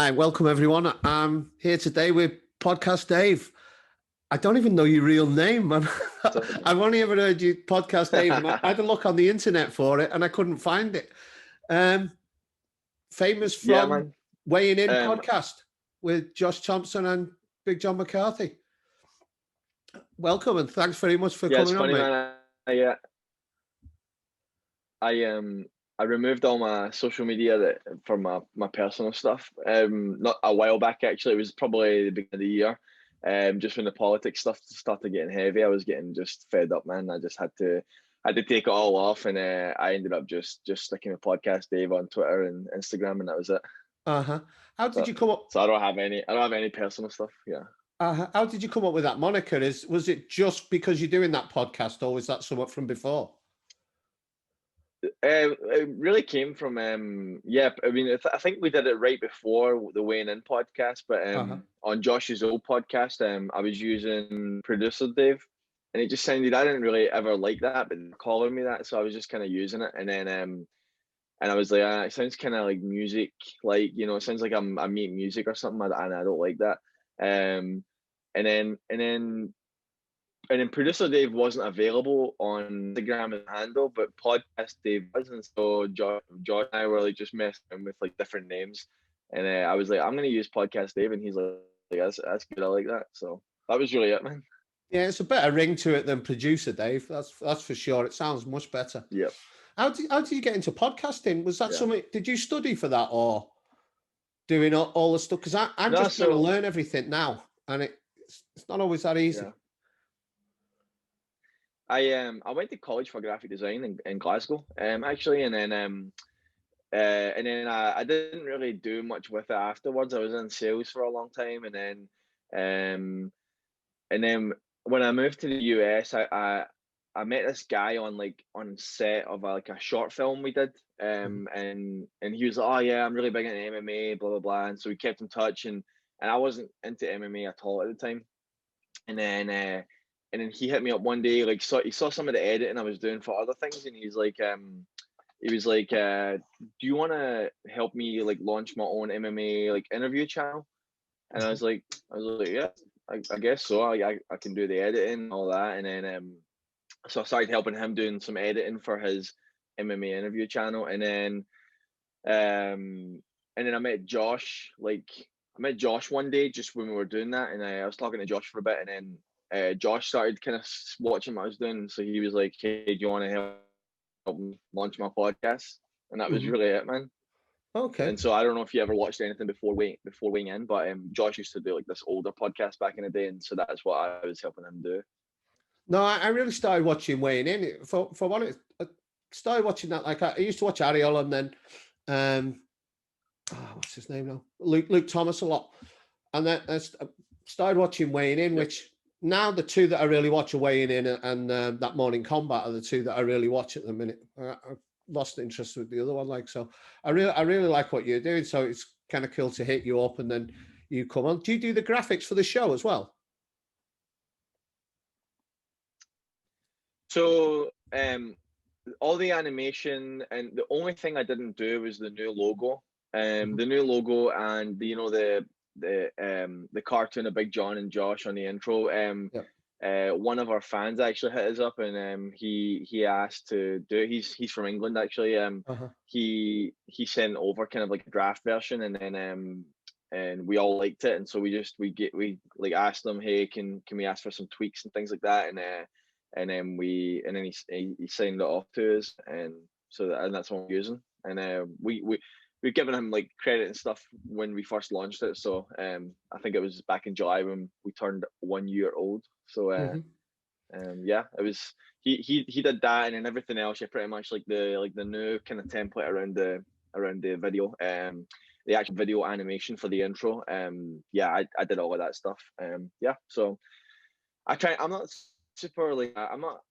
Hi, welcome everyone. I'm here today with Podcast Dave. I don't even know your real name. I've only ever heard you Podcast Dave, and I had a look on the internet for it, and I couldn't find it. Famous Yeah, from man. Weighing In podcast with Josh Thompson and Big John McCarthy. Welcome, and thanks very much for Yeah, it's coming on, funny, mate. man. I removed all my social media for my personal stuff. Not a while back actually. It was probably the beginning of the year. Just when the politics stuff started getting heavy, I was getting just fed up, man. I just had to take it all off, and I ended up just sticking with Podcast Dave on Twitter and Instagram, and that was it. Uh-huh. How did you come up? So I don't have any personal stuff. Yeah. How did you come up with that moniker? Was it just because you're doing that podcast, or was that somewhat from before? It really came from yeah. I mean, I think we did it right before the Weighing In podcast, but on Josh's old podcast, I was using Producer Dave, and it just sounded. I didn't really ever like that, but they're calling me that, so I was just kind of using it, and then and I was like, it sounds kind of like music, like it sounds like I make music or something, and I don't like that. And then producer Dave wasn't available on Instagram as a handle, but podcast Dave was, and so John and I were like just messing with like different names, and I was like, I'm gonna use podcast Dave, and he's like that's good, I like that. So that was really it, man. Yeah, it's a better ring to it than producer Dave. That's for sure. It sounds much better. Yep. How did you get into podcasting? Was that something? Did you study for that, or doing all the stuff? Because I'm just trying to learn everything now, and it's not always that easy. Yeah. I went to college for graphic design in Glasgow, actually, and then I didn't really do much with it afterwards. I was in sales for a long time, and then when I moved to the US, I met this guy on set of like a short film we did, and he was like, oh yeah, I'm really big into MMA, blah blah blah, and so we kept in touch, and I wasn't into MMA at all at the time, and then he hit me up one day, like he saw some of the editing I was doing for other things, and he was like, do you want to help me like launch my own MMA like interview channel? And I was like, yeah, I guess so. I can do the editing and all that, and then so I started helping him doing some editing for his MMA interview channel, and then I met Josh. I met Josh one day just when we were doing that, and I was talking to Josh for a bit, and then Josh started kind of watching what I was doing, so he was like, "Hey, do you want to help me launch my podcast?" And that was really it, man. Okay. And so I don't know if you ever watched anything before Weighing In, but Josh used to do like this older podcast back in the day, and so that's what I was helping him do. No, I really started watching Weighing In for what I started watching that. Like I used to watch Ariel, and then what's his name now? Luke Thomas a lot, and then I started watching Weighing In, which now the two that I really watch are Weighing In and that Morning Combat are the two that I really watch at the minute. I've lost interest with the other one, like, so I really like what you're doing. So it's kind of cool to hit you up and then you come on. Do you do the graphics for the show as well? So all the animation, and the only thing I didn't do was the new logo. The new logo, and the cartoon of Big John and Josh on the intro. One of our fans actually hit us up, and he asked to do it. He's from England actually. He sent over kind of like a draft version, and then and we all liked it, and so we like asked them, hey, can we ask for some tweaks and things like that, and then he signed it off to us, and that's what we're using, and we've given him like credit and stuff when we first launched it. So I think it was back in July when we turned 1 year old. So yeah, it was he did that, and then everything else, pretty much like the new kind of template around the video, the actual video animation for the intro. Yeah, I did all of that stuff. Yeah, so I'm not super I'm not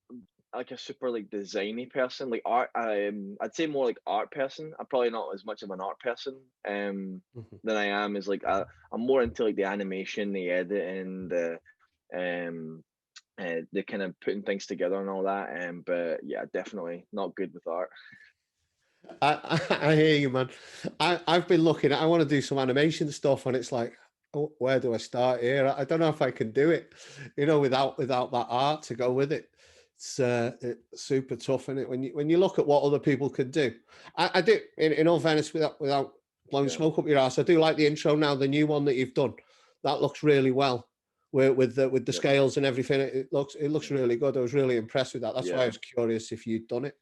like a super like designy person, like art. I'd say more like art person. I'm probably not as much of an art person than I am as like I'm more into like the animation, the editing, the kind of putting things together and all that. But yeah, definitely not good with art. I hear you, man. I've been looking at, I want to do some animation stuff, and it's like, oh, where do I start here? I don't know if I can do it, without that art to go with it. It's super tough, isn't it? When you look at what other people can do. I do, in all fairness, without blowing smoke up your ass, I do like the intro now, the new one that you've done. That looks really well. With the scales and everything, it looks really good. I was really impressed with that. That's why I was curious if you'd done it.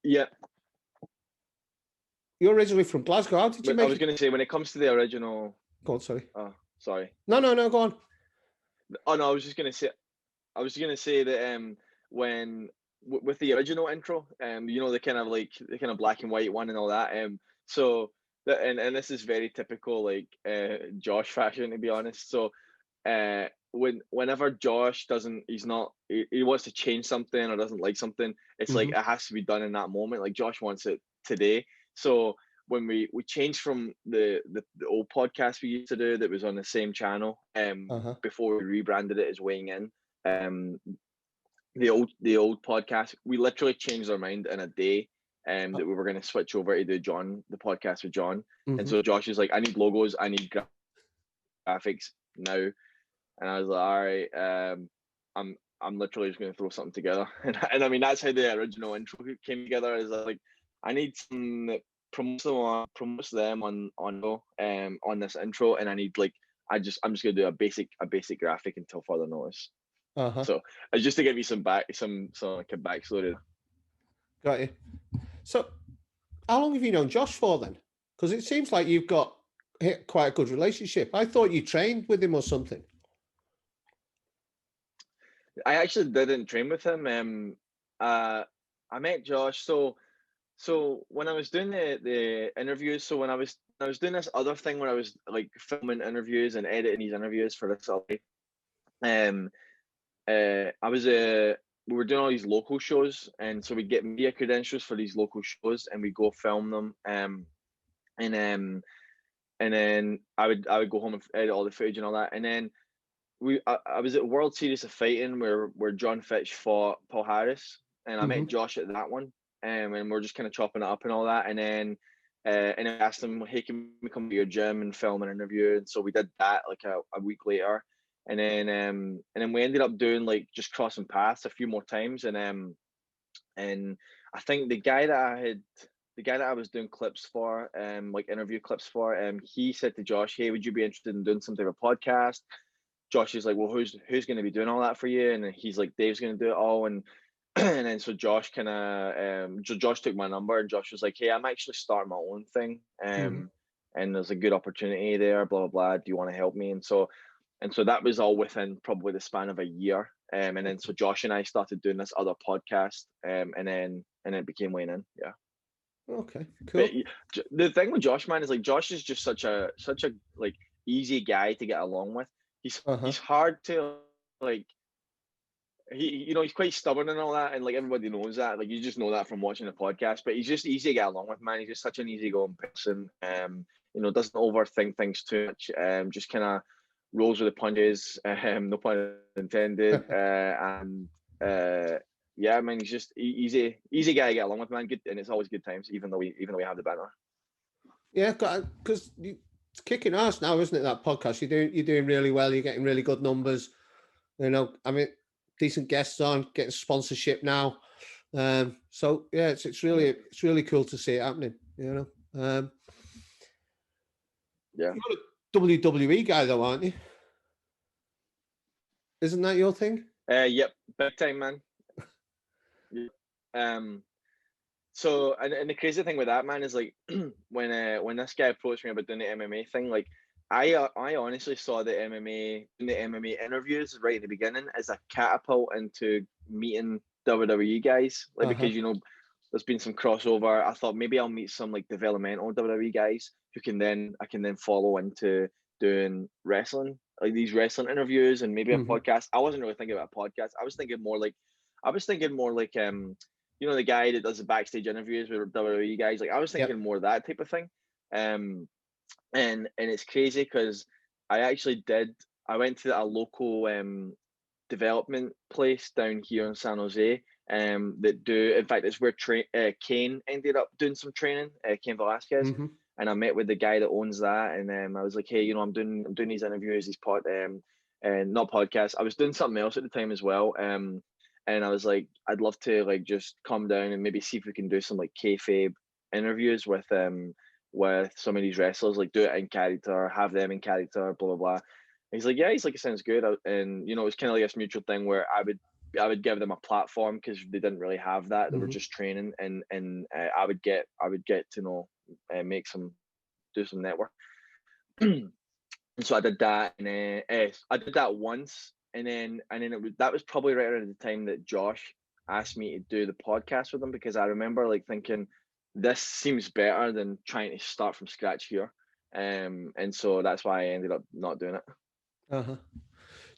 Yeah. You're originally from Glasgow. How did you make I was going to say, when it comes to the original... Go on, sorry. Oh, sorry. No, go on. Oh, no, I was just going to say that with the original intro, the kind of black and white one and all that. So that, and this is very typical, like, Josh fashion, to be honest. So whenever Josh he wants to change something or doesn't like something, it's like it has to be done in that moment. Like, Josh wants it today. So when we changed from the old podcast we used to do that was on the same channel, before we rebranded it as Weighing In, the old podcast, we literally changed our mind in a day, that we were going to switch over to do the podcast with John. And so Josh is like, I need logos, I need graphics now. And I was like, all right, I'm literally just going to throw something together. And I mean, that's how the original intro came together. Is like, I need some that promotes them on this intro, and I need I'm just going to do a basic graphic until further notice. So it's just to give you some like a backstory. Got you. So how long have you known Josh for then? Because it seems like you've got quite a good relationship. I thought you trained with him or something. I actually didn't train with him. I met Josh. So when I was doing the interviews, so when I was doing this other thing where I was like filming interviews and editing these interviews for this other, we were doing all these local shows, and so we get media credentials for these local shows, and we go film them, and then I would go home and edit all the footage and all that, and then I was at World Series of Fighting where John Fitch fought Paul Harris, and I met Josh at that one, and we're just kind of chopping it up and all that, and then I asked him, hey, can we come to your gym and film an interview? And so we did that like a week later, and then we ended up doing like just crossing paths a few more times, and I think the guy that I was doing clips for, like interview clips for, he said to Josh, hey, would you be interested in doing some type of podcast? Josh is like, well, who's going to be doing all that for you? And he's like, Dave's going to do it all. And then so Josh Josh took my number, and Josh was like, hey, I'm actually starting my own thing, and there's a good opportunity there, blah blah blah, do you want to help me? And so that was all within probably the span of a year, and then so Josh and I started doing this other podcast, and then it became Weighing In. Yeah. Okay, cool. But the thing with Josh, man, is like Josh is just such a like easy guy to get along with. He's hard to like. He's quite stubborn and all that, and like everybody knows that. Like, you just know that from watching the podcast. But he's just easy to get along with, man. He's just such an easygoing person. Doesn't overthink things too much. Just kind of rolls with the punches. No pun intended. Yeah, man, he's just easy guy to get along with, man. Good, and it's always good times, even though we have the banner. Yeah, because it's kicking ass now, isn't it? That podcast, you're doing really well. You're getting really good numbers. I mean, decent guests on, getting sponsorship now. So yeah, it's really cool to see it happening. Yeah. You're a WWE guy though, aren't you? Isn't that your thing? Yep, big time, man. So and the crazy thing with that, man, is like when this guy approached me about doing the MMA thing, like I honestly saw the MMA interviews right at the beginning as a catapult into meeting WWE guys, like because there's been some crossover. I thought maybe I'll meet some like developmental WWE guys who I can then follow into doing wrestling, like these wrestling interviews and maybe a podcast. I wasn't really thinking about a podcast. I was thinking more like the guy that does the backstage interviews with WWE guys. Like, I was thinking more that type of thing. And it's crazy because I went to a local development place down here in San Jose, that do. In fact, it's where Kane ended up doing some training. Kane Velasquez. And I met with the guy that owns that, and I was like, hey, you know, I'm doing these interviews, and not podcasts. I was doing something else at the time as well. And I was like, I'd love to like just come down and maybe see if we can do some like kayfabe interviews with some of these wrestlers, like do it in character, have them in character, blah blah blah. And he's like, yeah, he's like, it sounds good. And you know, it was kind of like this mutual thing where I would give them a platform because they didn't really have that. They were just training, and I would get to know, do some network. And so I did that, and I did that once, and then that was probably right around the time that Josh asked me to do the podcast with him, because I remember like thinking, this seems better than trying to start from scratch here, and so that's why I ended up not doing it.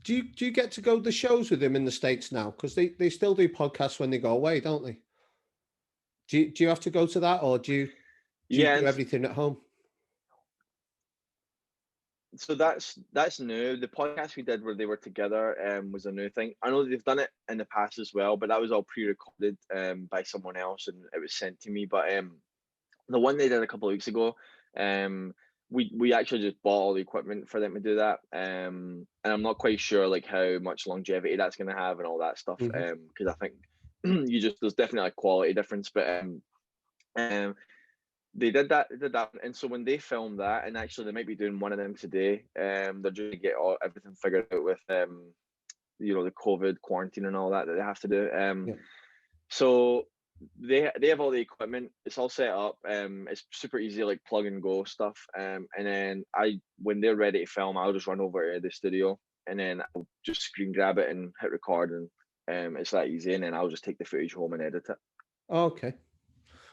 Do you get to go to the shows with him in the States now? Because they still do podcasts when they go away, don't they? Do you have to go to that, or do you do everything at home? So that's new. The podcast we did where they were together was a new thing. I know they've done it in the past as well, but that was all pre-recorded by someone else, and it was sent to me. But the one they did a couple of weeks ago, we actually just bought all the equipment for them to do that, and I'm not quite sure like how much longevity that's going to have and all that stuff, because I think there's definitely a quality difference, but they did that, and so when they filmed that, and actually they might be doing one of them today, they're just to get everything figured out with you know, the COVID quarantine and all that they have to do. So they have all the equipment, it's all set up, it's super easy, like plug and go stuff, and then when they're ready to film, I'll just run over to the studio, and then I'll just screen grab it and hit record, and it's that easy, and then I'll just take the footage home and edit it. Okay.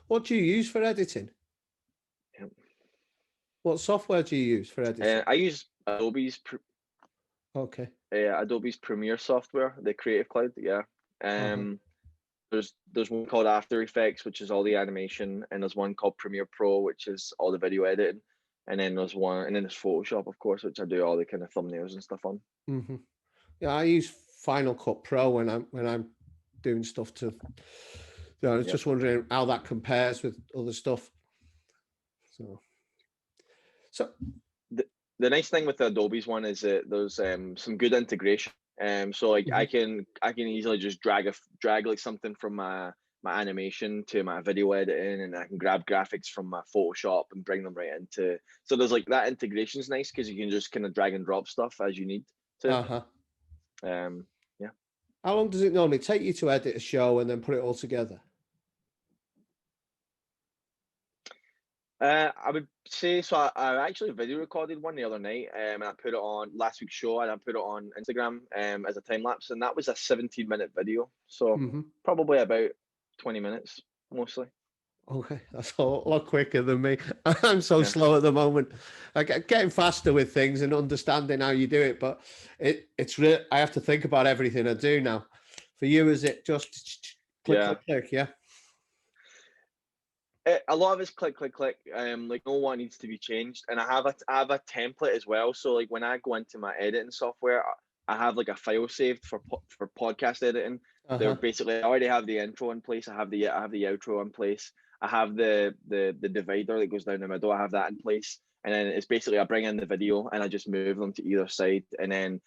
What do you use for editing? What software do you use for editing? I use Adobe's Premiere software, the Creative Cloud. Yeah. There's one called After Effects, which is all the animation, and there's one called Premiere Pro, which is all the video editing, and then there's Photoshop, of course, which I do all the kind of thumbnails and stuff on. Yeah, I use Final Cut Pro when I'm doing stuff to. I was just wondering how that compares with other stuff. So the nice thing with the Adobe's one is that there's some good integration. So like I can easily just drag like something from my animation to my video editing, and I can grab graphics from my Photoshop and bring them right into. So there's like that integration is nice because you can just kind of drag and drop stuff as you need to. Yeah. How long does it normally take you to edit a show and then put it all together? I would say so. I actually video recorded one the other night, and I put it on last week's show, and I put it on Instagram as a time lapse, and that was a 17-minute video. So probably about 20 minutes mostly. Okay, that's a lot quicker than me. I'm so slow at the moment. I get getting faster with things and understanding how you do it, but it's real. I have to think about everything I do now. For you, is it just click, click? Yeah. A lot of it's click, click, click. Like no one needs to be changed, and I have a template as well. So like when I go into my editing software, I have like a file saved for podcast editing. They're basically, I already have the intro in place. I have the outro in place. I have the divider that goes down the middle. I have that in place, and then it's basically I bring in the video and I just move them to either side, and then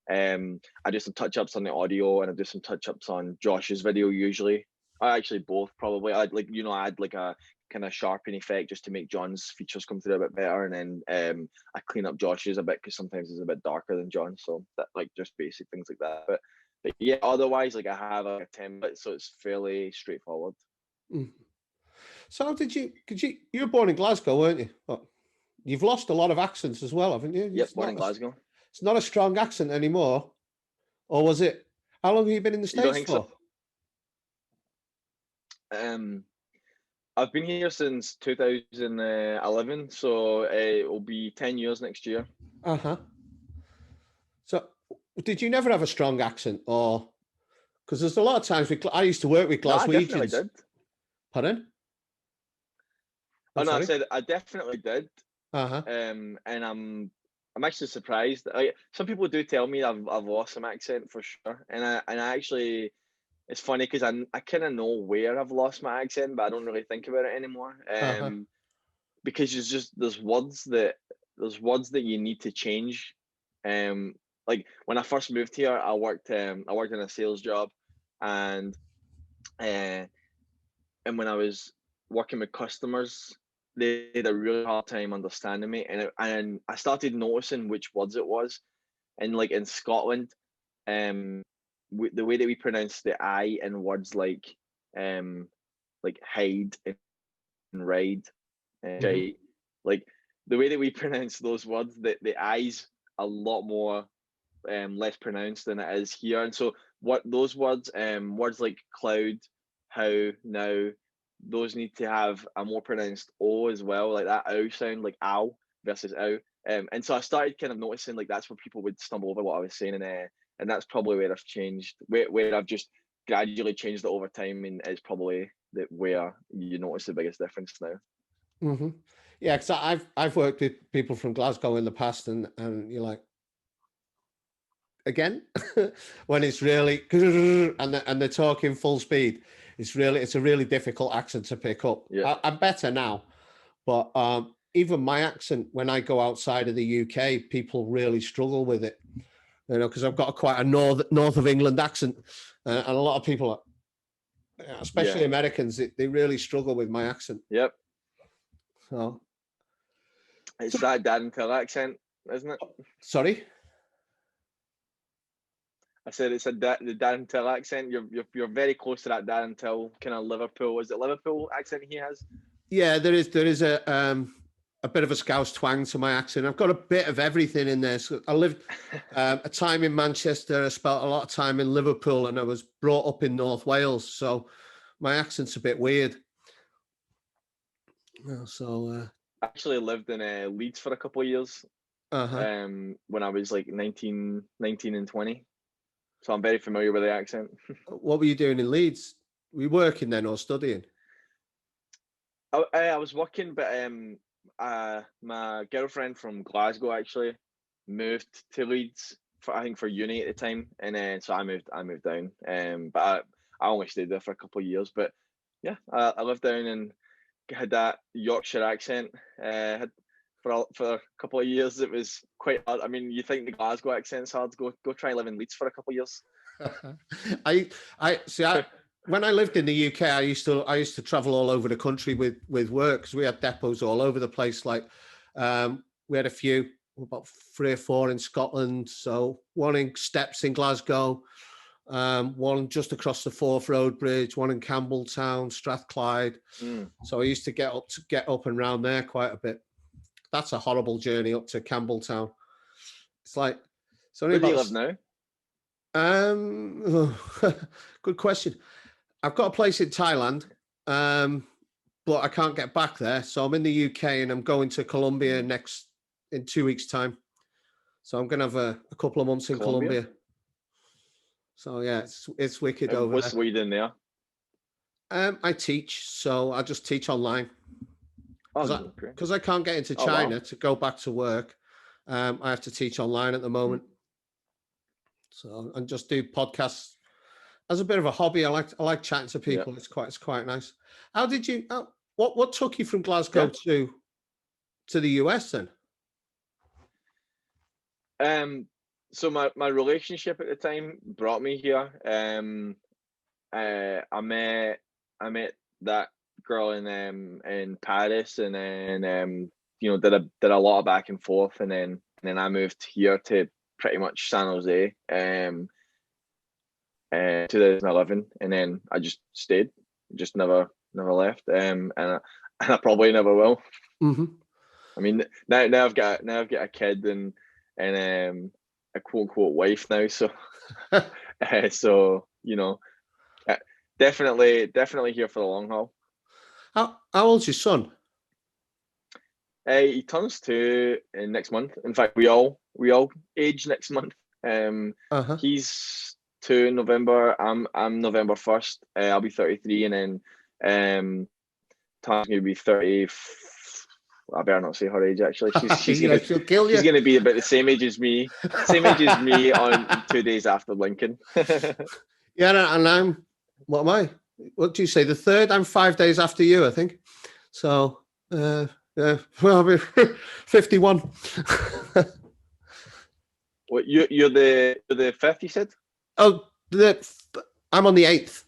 I do some touch ups on the audio, and I do some touch ups on Josh's video usually. I actually both probably. I'd like, you know, I add like a kind of sharpen effect just to make John's features come through a bit better, and then I clean up Josh's a bit because sometimes it's a bit darker than John, so that like just basic things like that. But yeah, otherwise like I have a template, so it's fairly straightforward. So how did you? Because you were born in Glasgow, weren't you? But you've lost a lot of accents as well, haven't you? Yep, born in Glasgow. It's not a strong accent anymore, or was it? How long have you been in the States for? So? I've been here since 2011, so it will be 10 years next year. So, did you never have a strong accent, or because there's a lot of times I used to work with Glaswegians. No, I definitely did. Pardon? I said I definitely did. And I'm actually surprised. Some people do tell me I've lost some accent for sure, and I actually it's funny because I kind of know where I've lost my accent, but I don't really think about it anymore. Because there's words that you need to change. Like when I first moved here, I worked in a sales job, and uh, and when I was working with customers, they had a really hard time understanding me, and I started noticing which words it was, and like in Scotland, the way that we pronounce the I in words like hide and ride, and like the way that we pronounce those words, the I's a lot more less pronounced than it is here. And so what those words, words like cloud, how, now, those need to have a more pronounced O as well, like that ow sound, like ow versus ow. And so I started kind of noticing like that's where people would stumble over what I was saying, and that's probably where I've changed, where I've just gradually changed it over time, and it's probably where you notice the biggest difference now. Yeah, because I've worked with people from Glasgow in the past, and you're like, again, when it's really and they're talking full speed, it's a really difficult accent to pick up. Yeah. I'm better now, but even my accent when I go outside of the UK, people really struggle with it. You know, because I've got quite a north of England accent, and a lot of people, especially Americans, they really struggle with my accent. Yep. So it's that Dad and Till accent, isn't it? Sorry. I said it's the Dad and Till accent. You're very close to that Dad and Till kind of Liverpool. Is it Liverpool accent he has? Yeah, there is a bit of a Scouse twang to my accent. I've got a bit of everything in there. So I lived a time in Manchester. I spent a lot of time in Liverpool, and I was brought up in North Wales. So my accent's a bit weird. So I actually lived in Leeds for a couple of years. When I was like 19 and 20. So I'm very familiar with the accent. What were you doing in Leeds? Were you working then or studying? I was working, but my girlfriend from Glasgow actually moved to Leeds for uni at the time, and then so I moved down. But I only stayed there for a couple of years. But yeah, I lived down and had that Yorkshire accent. For a couple of years, it was quite hard. I mean, you think the Glasgow accent's hard? Go try and live in Leeds for a couple of years. I see. When I lived in the UK, I used to travel all over the country with work, because we had depots all over the place. Like we had a few, about 3 or 4 in Scotland. So one in Steps in Glasgow, one just across the Forth Road Bridge, one in Campbelltown, Strathclyde. So I used to get up and round there quite a bit. That's a horrible journey up to Campbelltown. It's like, where do you live now? Good question. I've got a place in Thailand, but I can't get back there. So I'm in the UK, and I'm going to Colombia in 2 weeks' time. So I'm going to have a couple of months in Colombia. So yeah, it's wicked over there. What are you doing there? I teach, so I just teach online. Because I can't get into China to go back to work. I have to teach online at the moment. So, and just do podcasts as a bit of a hobby. I like chatting to people. Yeah. It's quite nice. How did you? What took you from Glasgow to the US then? So my relationship at the time brought me here. I met that girl in Paris, and then did a lot of back and forth, and then I moved here to pretty much San Jose 2011, and then I just stayed, just never left, and I probably never will. I mean, now I've got a kid and a quote unquote wife now, so so definitely here for the long haul. How old's your son? He turns 2 next month. In fact, we all age next month. He's 2 in November. I'm November 1st. I'll be 33, and then Tom's gonna be 30. I better not say her age. Actually, she's gonna be about the same age as me. On 2 days after Lincoln. Yeah, and What am I? What do you say? The third? I'm 5 days after you, I think. So, yeah. Well, I'll be 51. What you're the fifth? You said. Oh, I'm on the 8th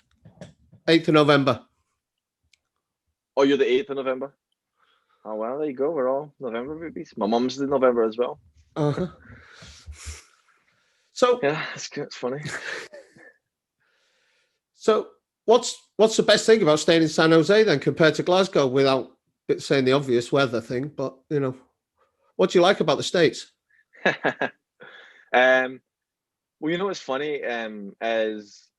of November. Oh, you're the 8th of November. Oh well, there you go. We're all November babies. My mum's in November as well. Uh-huh. So yeah, it's funny. So what's the best thing about staying in San Jose then compared to Glasgow, without saying the obvious weather thing? But what do you like about the States? Well, what's funny is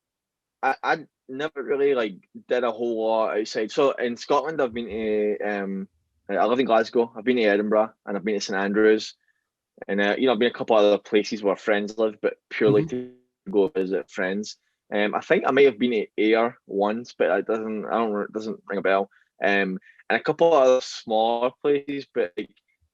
I never really like did a whole lot outside. So in Scotland, I've been to I live in Glasgow. I've been to Edinburgh and I've been to St Andrews, and I've been a couple other places where friends live, but purely to go visit friends. I think I might have been to Ayr once, but it doesn't ring a bell. And a couple of other smaller places, but like,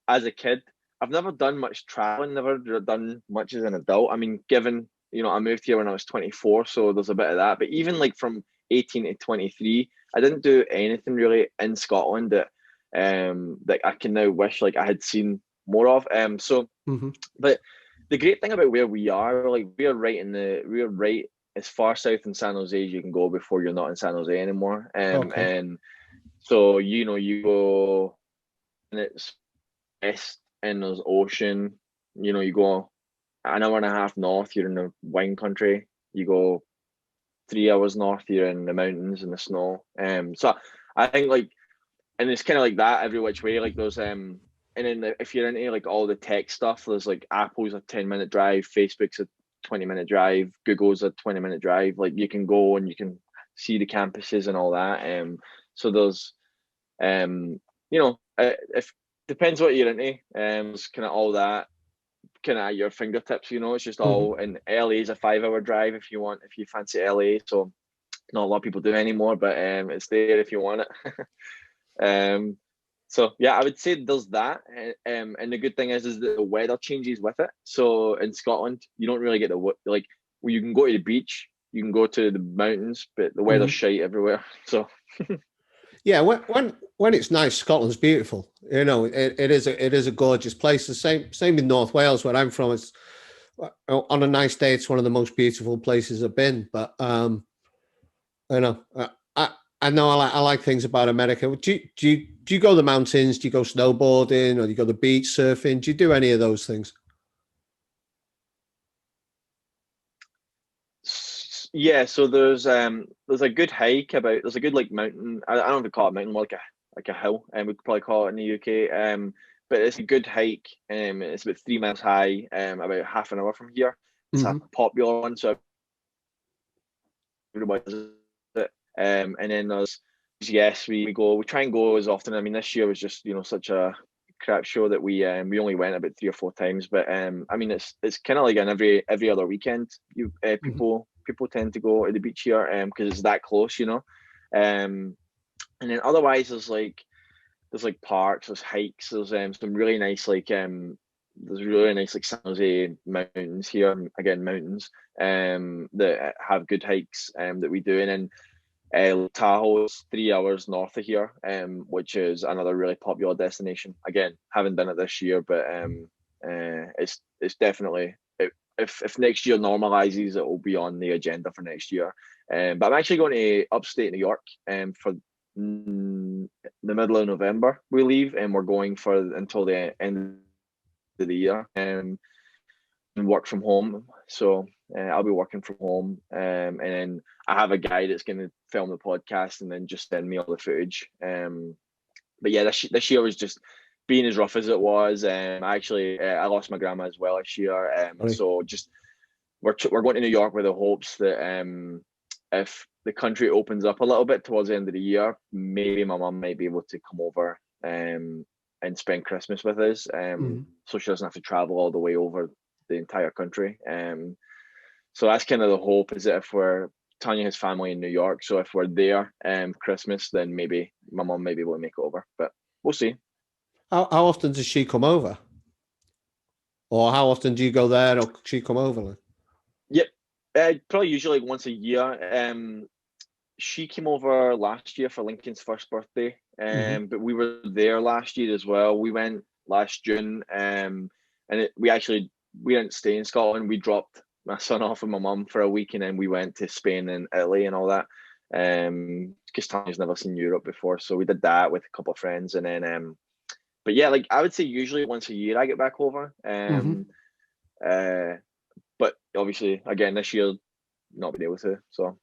as a kid, I've never done much traveling, never done much as an adult. I mean, given I moved here when I was 24, so there's a bit of that. But even like from 18 to 23, I didn't do anything really in Scotland that I can now wish like I had seen more of. But the great thing about where we are, like we're right as far south in San Jose as you can go before you're not in San Jose anymore. Okay. And so you go and it's west and there's ocean. You go an hour and a half north, you're in the wine country. You go 3 hours north, you're in the mountains and the snow. So I think like, and it's kind of like that every which way. Like there's and then if you're into like all the tech stuff, there's like Apple's a 10-minute drive, Facebook's a 20-minute drive, Google's a 20-minute drive. Like you can go and you can see the campuses and all that. So there's if depends what you're into. It's kind of all that kind of at your fingertips. It's just all. And LA is a 5-hour drive if you fancy LA. So not a lot of people do anymore, but it's there if you want it. So yeah, I would say there's that, and the good thing is that the weather changes with it. So in Scotland, you don't really get like you can go to the beach, you can go to the mountains, but the weather's shite everywhere. So yeah, when it's nice, Scotland's beautiful. It is a gorgeous place. The same in North Wales, where I'm from. It's on a nice day, it's one of the most beautiful places I've been. But I know I like things about America. Do you go to the mountains? Do you go snowboarding, or do you go to the beach surfing? Do you do any of those things? Yeah, so there's a good hike there's a good like mountain. I don't know if we call it mountain, more like a hill, and we'd probably call it in the UK. But it's a good hike. It's about 3 miles high. About half an hour from here. It's a popular one, so everybody does it. And then we try and go as often. I mean, this year was just such a crap show that we only went about 3 or 4 times. But I mean, it's kind of like an every other weekend. People tend to go to the beach here because it's that close, and then otherwise there's like parks, there's hikes, there's some really nice there's really nice like San Jose mountains here, again mountains that have good hikes that we do. And then Tahoe is 3 hours north of here, which is another really popular destination. Again, haven't done it this year, but it's definitely, if next year normalizes, it will be on the agenda for next year. But I'm actually going to upstate New York for the middle of November. We leave, and we're going until the end of the year and work from home. So I'll be working from home, and then I have a guy that's going to film the podcast and then just send me all the footage. But yeah, this year was just being as rough as it was. I lost my grandma as well this year. So just we're going to New York with the hopes that if the country opens up a little bit towards the end of the year, maybe my mum might be able to come over and spend Christmas with us, so she doesn't have to travel all the way over the entire country. So that's kind of the hope, is that if Tanya has family in New York, so if we're there Christmas, then maybe my mum may be able to make it over, but we'll see. How often does she come over? Or how often do you go there, or she come over? Yep. Probably usually like once a year. she came over last year for Lincoln's first birthday, Mm-hmm. but we were there last year as well. We went last June, and we didn't stay in Scotland. We dropped my son off with my mum for a week, and then we went to Spain and Italy and all that. Because Tanya's never seen Europe before, so we did that with a couple of friends, and then but yeah, like I would say usually once a year I get back over. Mm-hmm. Uh, but obviously again this year not been able to. So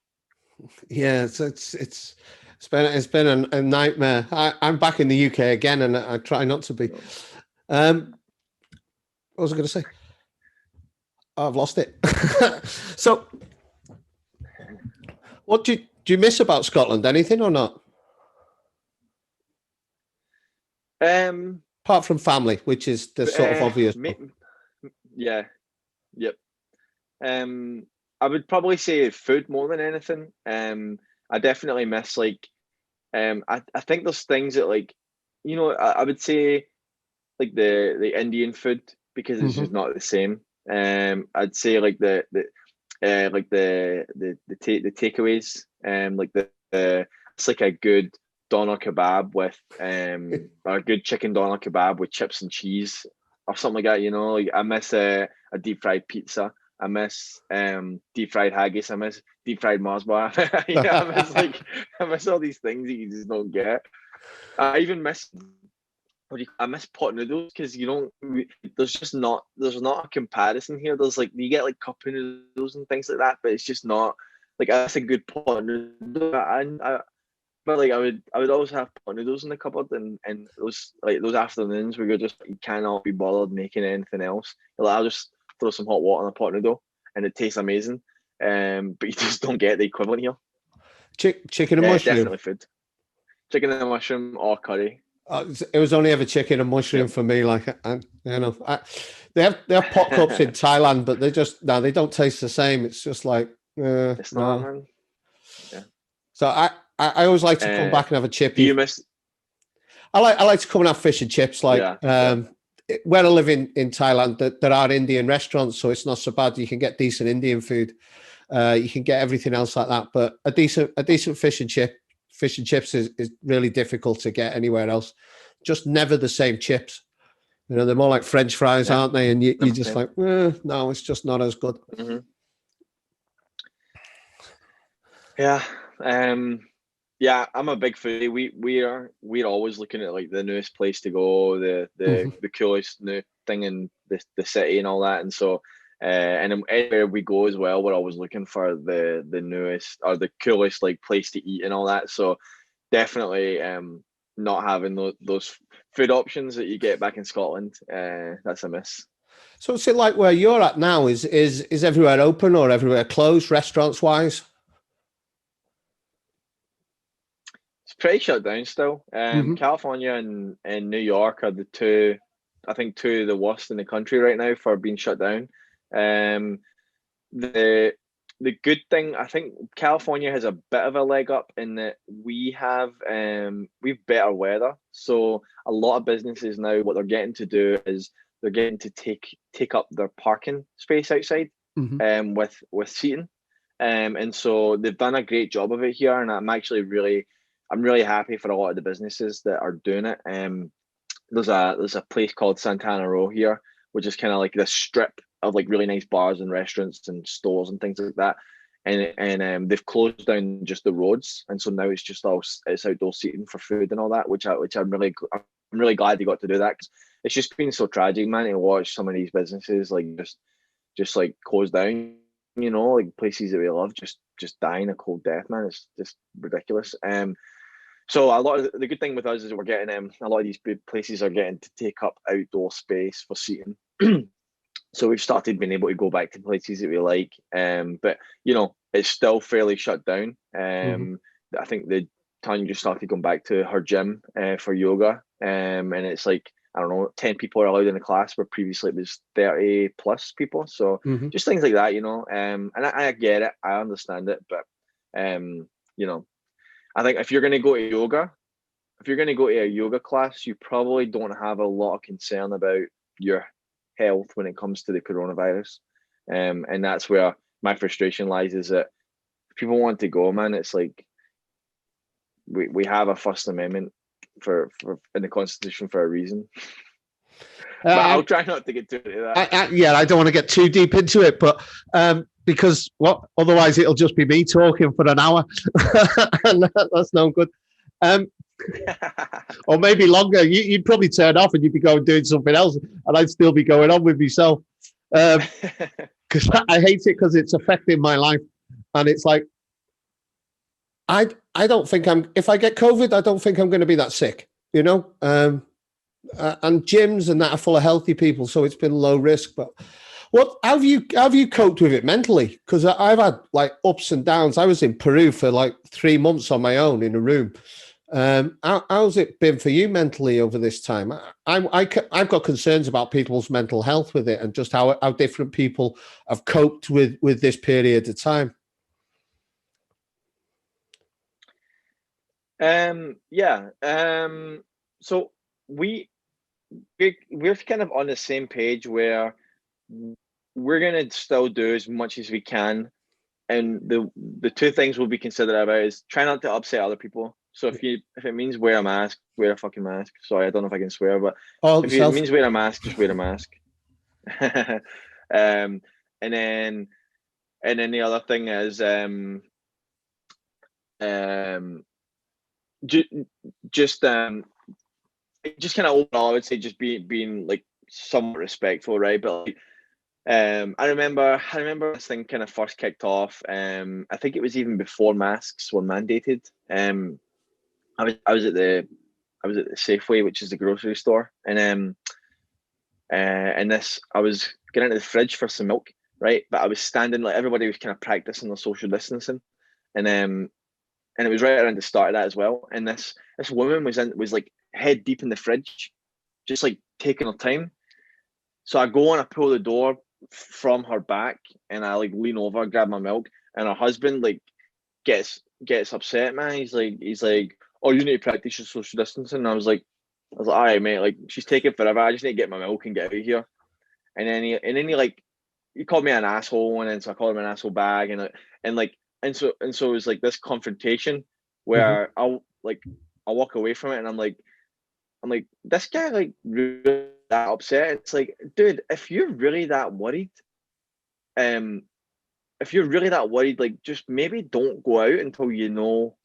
Yeah, it's been a nightmare. I'm back in the UK again, and I try not to be. What was I going to say? Oh, I've lost it. So, what do you miss about Scotland? Anything or not? um, Apart from family, which is the sort of obvious one. yeah, yep. I would probably say food more than anything. I definitely miss like I think there's things that like I would say like the Indian food because it's just Mm-hmm. not the same. I'd say like the takeaways. Like the it's like a good doner kebab with or a good chicken doner kebab with chips and cheese or something like that. Like I miss a deep fried pizza. I miss deep fried haggis. I miss deep fried Mars bar. Yeah, I miss all these things that you just don't get. I even miss I miss pot noodles because there's not a comparison here. There's like you get like cup noodles and things like that, but it's just not like that's a good pot noodle. But like I would always have pot noodles in the cupboard, and those afternoons where you cannot be bothered making anything else. Like, I'll just throw some hot water in a pot noodle, and it tastes amazing. But you just don't get the equivalent here. Chicken and Yeah, mushroom. definitely food. Chicken and mushroom or curry. It was only ever chicken and mushroom Yep. for me. Like, they have pot cups in Thailand, but they don't taste the same. It's just like It's not, no. man. Yeah. So I always like to come Uh, back and have a do you chippy. miss? I like to come and have fish and chips. Like Yeah, yeah. where I live in Thailand, there are Indian restaurants, so it's not so bad. You can get decent Indian food. You can get everything else like that, but a decent fish and chips is really difficult to get anywhere else. Just never the same chips. They're more like French fries, Yeah. aren't they? And you're Never just same. like, no, it's just not as good. Hmm. Yeah. Yeah, I'm a big foodie. We're always looking at like the newest place to go, the the Mhm. the coolest new thing in the city and all that. And so and then anywhere we go as well, we're always looking for the newest or the coolest like place to eat and all that. So definitely not having those food options that you get back in Scotland, that's a miss. So it's like where you're at now. Is everywhere open or everywhere closed, restaurants wise? It's pretty shut down still. Hmm. California and New York are the two, I think, two of the worst in the country right now for being shut down. Um, the the good thing, I think California has a bit of a leg up in that we've better weather. So a lot of businesses now, what they're getting to do is they're getting to take up their parking space outside, Hmm. with seating. And so they've done a great job of it here, and I'm really happy for a lot of the businesses that are doing it. There's a place called Santana Row here, which is kind of like this strip of like really nice bars and restaurants and stores and things like that. And they've closed down just the roads, and so now it's outdoor seating for food and all that, which I'm really glad they got to do that because it's just been so tragic, man, to watch some of these businesses like just like close down. Like places that we love just dying a cold death, man. It's just ridiculous. So a lot of the good thing with us is we're getting a lot of these big places are getting to take up outdoor space for seating. So we've started being able to go back to places that we like. But it's still fairly shut down. Hmm. I think the Tanya just started going back to her gym for yoga. And it's like I don't know, 10 people are allowed in the class where previously it was 30 plus people. So Hmm. just things like that. And I get it, I understand it, but you know, I think if you're going to go to a yoga class, you probably don't have a lot of concern about your health when it comes to the coronavirus. And that's where my frustration lies is that if people want to go, man, it's like we have a First Amendment for in the Constitution for a reason. But I'll try not to get too into that. I don't want to get too deep into it, but because otherwise it'll just be me talking for an hour, and that's no good. Or maybe longer. You'd probably turn off and you'd be going doing something else, and I'd still be going on with myself. Because I hate it because it's affecting my life, and it's like I don't think if I get COVID, I don't think I'm going to be that sick, you know. And gyms and that are full of healthy people, so it's been low risk. But how have you coped with it mentally? Because I've had like ups and downs. I was in Peru for like 3 months on my own in a room. How's it been for you mentally over this time? I've got concerns about people's mental health with it, and just how different people have coped with this period of time. So we're kind of on the same page where we're gonna still do as much as we can, and the two things we'll be considerate about is try not to upset other people. So if it means wear a mask, wear a fucking mask. Sorry, I don't know if I can swear, but if it means wear a mask, just wear a mask. And then the other thing is just kind of overall, I would say just being like somewhat respectful, right? But like, I remember this thing kind of first kicked off. I think it was even before masks were mandated. I was at the Safeway, which is the grocery store, and I was getting into the fridge for some milk, right? But I was standing, like everybody was kind of practicing their social distancing, and it was right around the start of that as well. And this woman was like head deep in the fridge, just like taking her time. So I go and I pull the door from her back, and I like lean over, grab my milk, and her husband like gets upset, man. He's like, oh, you need to practice your social distancing. And I was like, all right, mate. Like she's taking forever. I just need to get my milk and get out of here. And then he called me an asshole, and then so I called him an asshole back, and so it was like this confrontation where I'll walk away from it, and I'm like this guy like really that upset. It's like, dude, if you're really that worried, like just maybe don't go out until you know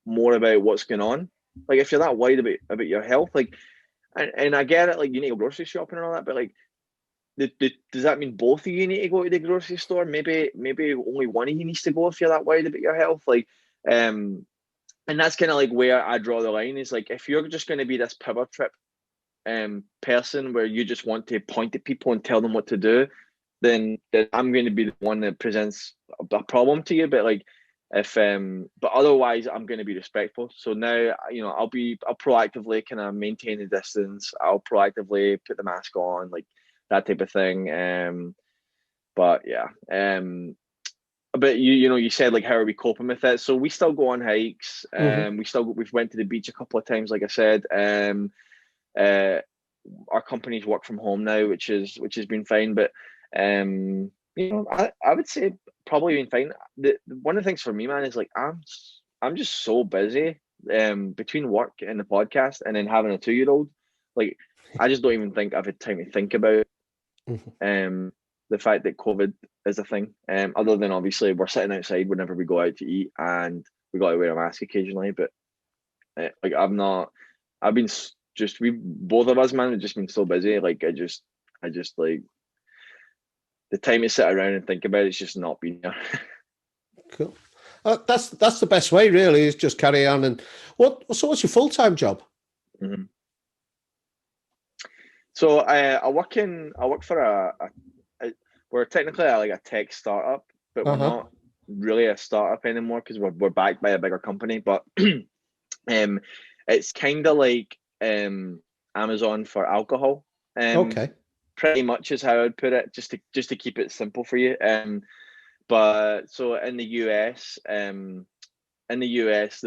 more about what's going on. Like if you're that worried about your health, like, and I get it, like you need to go grocery shopping and all that, but like, does that mean both of you need to go to the grocery store? Maybe only one of you needs to go if you're that worried about your health. Like, and that's kind of like where I draw the line is like, if you're just going to be this power trip person where you just want to point at people and tell them what to do, then I'm going to be the one that presents a problem to you. But like, but otherwise I'm going to be respectful. So now, I'll proactively kind of maintain the distance. I'll proactively put the mask on, like that type of thing. But yeah. But you said like, how are we coping with it? So we still go on hikes. We've went to the beach a couple of times, like I said. Our company's work from home now, which has been fine. But I would say probably been fine. One of the things for me, man, is like I'm just so busy between work and the podcast, and then having a 2-year-old. Like I just don't even think I've had time to think about the fact that COVID is a thing. Other than obviously we're sitting outside whenever we go out to eat, and we got to wear a mask occasionally. But like we both of us, man, have just been so busy. Like I just like the time to sit around and think about it's just not been there. Cool. That's the best way, really, is just carry on. And what's your full-time job? So I work for we're technically like a tech startup, but we're not really a startup anymore because we're backed by a bigger company. But it's kind of like Amazon for alcohol. Okay. Pretty much is how I'd put it, just to keep it simple for you. But so in the US, the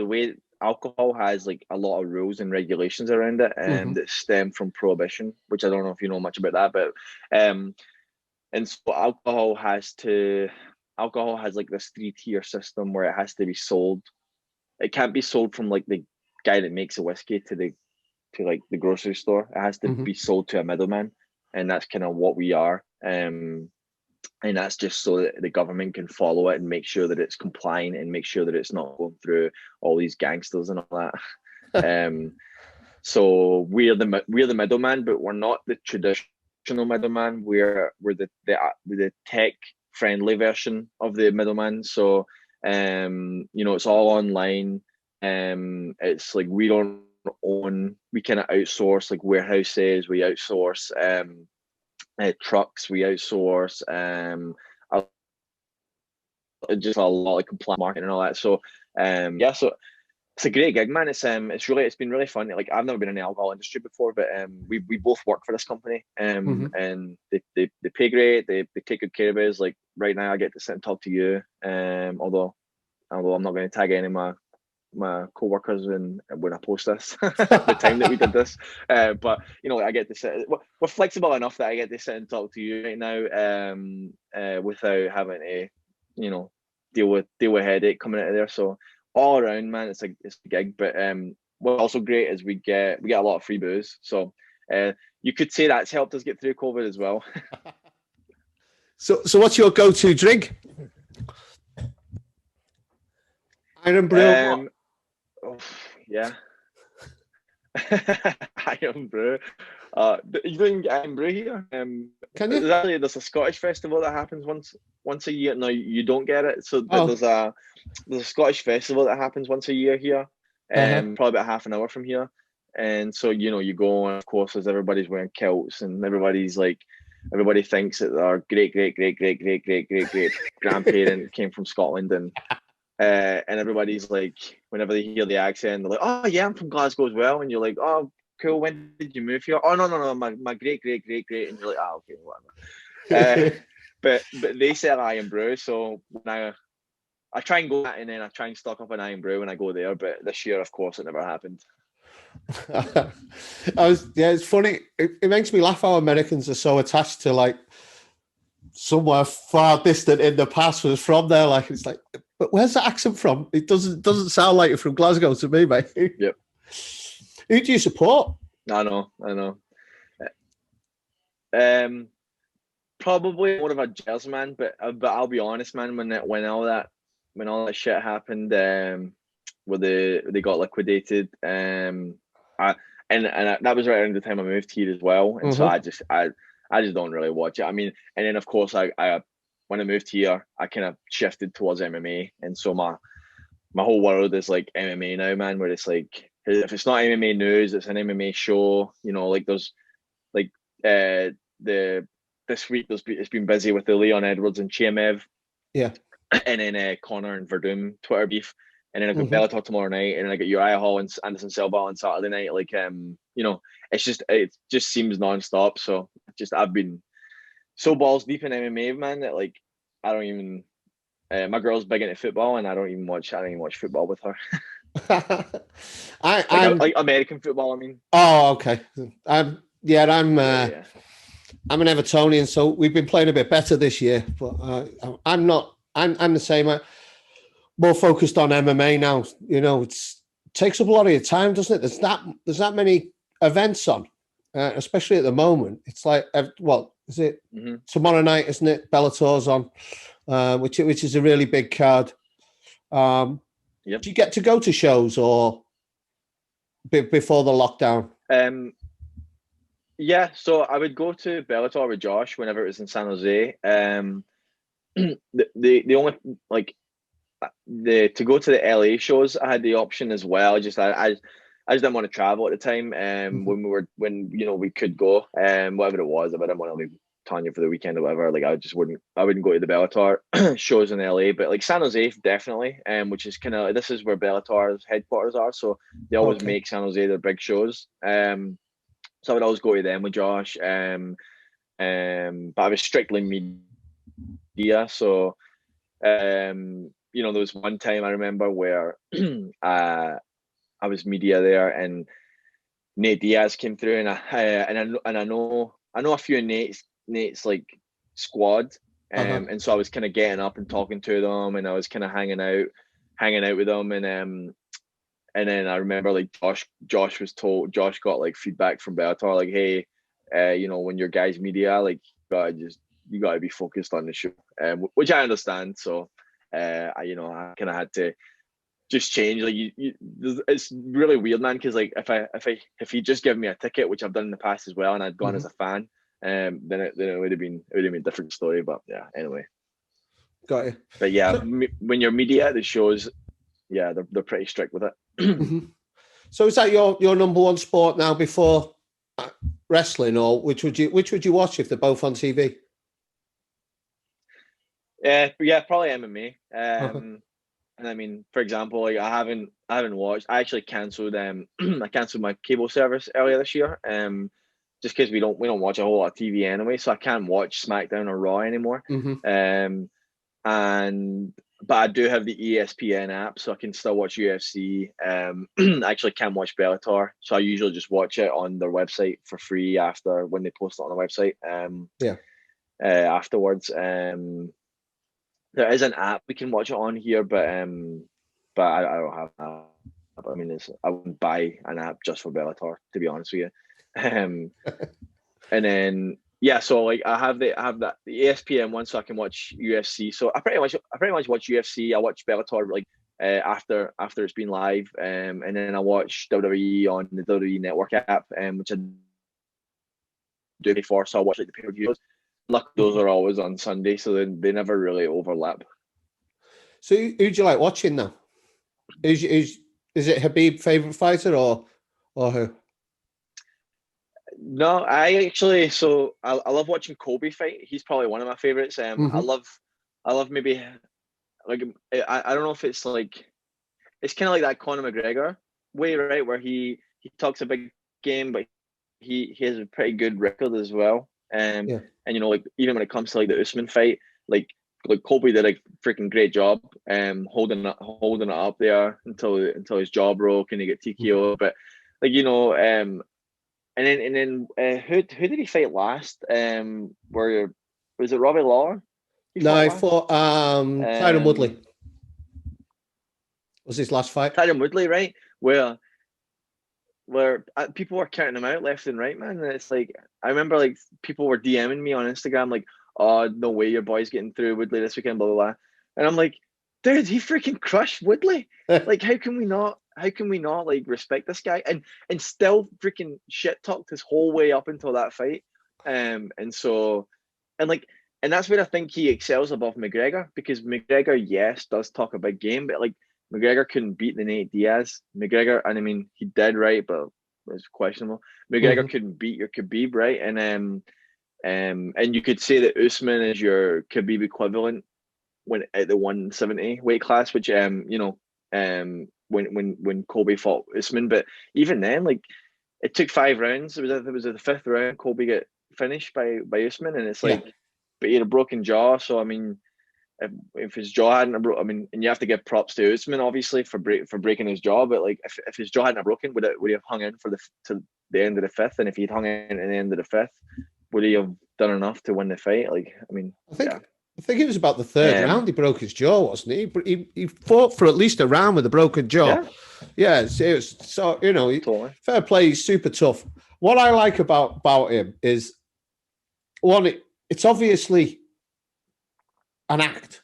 way alcohol has like a lot of rules and regulations around it, that stem from prohibition, which I don't know if you know much about that, but and so alcohol has like this 3-tier system where it has to be sold. It can't be sold from like the guy that makes the whiskey to like the grocery store. It has to be sold to a middleman, and that's kind of what we are. And that's just so that the government can follow it and make sure that it's compliant and make sure that it's not going through all these gangsters and all that. So we're the middleman, but we're not the traditional middleman. We're the tech friendly version of the middleman. So it's all online. It's like we don't own. We kind of outsource like warehouses. We outsource trucks. We outsource just a lot of compliance marketing and all that. So so it's a great gig, man. It's been really fun. Like I've never been in the alcohol industry before, but we both work for this company, and they pay great. They take good care of us. Like right now, I get to sit and talk to you. Although I'm not going to tag any of my co-workers when I post this, the time that we did this. But I get to sit. We're flexible enough that I get to sit and talk to you right now, without having to, deal with headache coming out of there. So all around, man, it's a gig. But what's also great is we get a lot of free booze. So you could say that's helped us get through COVID as well. So what's your go-to drink? Iron brew. Yeah. Iron brew. You don't even get Iron brew here. Can you? There's a Scottish festival that happens once a year. No, you don't get it. So there's a Scottish festival that happens once a year here. Probably about half an hour from here. And so you go, and of course, as everybody's wearing kilts, and everybody thinks that our great grandparent came from Scotland, and everybody's like, whenever they hear the accent, they're like, "Oh yeah, I'm from Glasgow as well," and you're like, "Oh, cool. When did you move here?" "Oh no, my great," and you're like, "Ah, okay, whatever." But they sell Iron Brew, so when I try and go that, and then I try and stock up an Iron Brew when I go there. But this year, of course, it never happened. It's funny. It makes me laugh how Americans are so attached to like somewhere far distant in the past was from there. Like it's like, but where's the accent from? It doesn't sound like you're from Glasgow to me, mate. Yep. Who do you support? I know. Probably more of a Jazz man, but I'll be honest, man. When all that shit happened, where they got liquidated, and that was right around the time I moved here as well, and so I just don't really watch it. I mean, and then of course I when I moved here, I kind of shifted towards MMA, and so my whole world is like MMA now, man. Where it's like, if it's not MMA news, it's an MMA show. Like there's like this week it's been busy with the Leon Edwards and Chimaev, and then Connor and Verdum Twitter beef, and then I got Bellator tomorrow night, and then I got Uriah Hall and Anderson Silva on Saturday night. Like it just seems nonstop. So I've been so balls deep in MMA, man, that like I don't even. My girl's big into football, and I don't even watch football with her. I'm like American football. I mean. Oh, okay. I'm an Evertonian, so we've been playing a bit better this year. But I'm not. I'm the same. I'm more focused on MMA now. It takes up a lot of your time, doesn't it? There's that many events on, especially at the moment. It's like, what is it? Tomorrow night, isn't it? Bellator's on. Which is a really big card. Do you get to go to shows or before the lockdown? Yeah, so I would go to Bellator with Josh whenever it was in San Jose. The only to go to the LA shows, I had the option as well. I just didn't want to travel at the time. When we could go, whatever it was, if I didn't want to leave Tanya for the weekend or whatever, like I wouldn't go to the Bellator shows in LA, but like San Jose definitely, which is kind of, this is where Bellator's headquarters are, so they always make San Jose their big shows. So I would always go to them with Josh, but I was strictly media. So there was one time I remember where I was media there, and Nate Diaz came through, and I know a few of Nate's like squad, and so I was kind of getting up and talking to them, and I was kind of hanging out with them, and and then I remember like Josh got like feedback from Bellator like, hey, when your guys media, like you gotta be focused on the show, which I understand. So I kind of had to just change. Like it's really weird, man, because like if he just given me a ticket, which I've done in the past as well, and I'd gone as a fan, then it would have been a different story. But yeah, anyway. Got you. But yeah, when you're media, the shows, yeah, they're pretty strict with it. So is that your number one sport now before wrestling, or which would you watch if they're both on TV? Yeah, probably MMA. And I mean, for example, like I haven't watched. I actually cancelled I cancelled my cable service earlier this year. Just because we don't watch a whole lot of TV anyway, so I can't watch SmackDown or Raw anymore. But I do have the ESPN app, so I can still watch UFC. I actually can't watch Bellator, so I usually just watch it on their website for free after when they post it on the website. Afterwards, there is an app we can watch it on here, but I don't have that. I mean, I wouldn't buy an app just for Bellator, to be honest with you. And then yeah, so like I have the ESPN one, so I can watch UFC. So I pretty much watch UFC. I watch Bellator like after it's been live, and then I watch WWE on the WWE Network app, which I do before. So I watch like the pay-per-views. Luckily, those are always on Sunday, so they never really overlap. So who do you like watching now? Is it Habib favorite fighter or who? No, I love watching Kobe fight. He's probably one of my favorites. I love maybe like I don't know if it's like it's kind of like that Conor McGregor way, right? Where he talks a big game, but he has a pretty good record as well. And like even when it comes to like the Usman fight, like Kobe did a freaking great job, holding it up there until his jaw broke and he got TKO. But like and then who did he fight last? Where was it Robbie Lawler? No, he fought Tyron Woodley. Was his last fight? Tyron Woodley, right? Where people were counting him out left and right, man. And it's like I remember like people were DMing me on Instagram like, "Oh, no way, your boy's getting through Woodley this weekend," blah blah blah. And I'm like, dude, he freaking crushed Woodley. Like, how can we not like respect this guy and still freaking shit talked his whole way up until that fight. And that's where I think he excels above McGregor, because McGregor, yes, does talk a big game, but like McGregor couldn't beat the Nate Diaz. McGregor, and I mean he did, right, but it was questionable. McGregor couldn't beat your Khabib, right? And you could say that Usman is your Khabib equivalent when at the 170 weight class, which when Kobe fought Usman, but even then, like it took 5 rounds. It was the 5th round Kobe got finished by Usman, and it's like, but he had a broken jaw. So I mean, if his jaw hadn't broken, I mean, and you have to give props to Usman obviously for breaking his jaw, but like if his jaw hadn't broken, would he have hung in to the end of the 5th? And if he'd hung in at the end of the 5th, would he have done enough to win the fight? Like, I mean, I think it was about the 3rd round he broke his jaw, wasn't he? But he fought for at least a round with a broken jaw. Yeah, it was so totally. Fair play. He's super tough. What I like about him is one, it's obviously an act,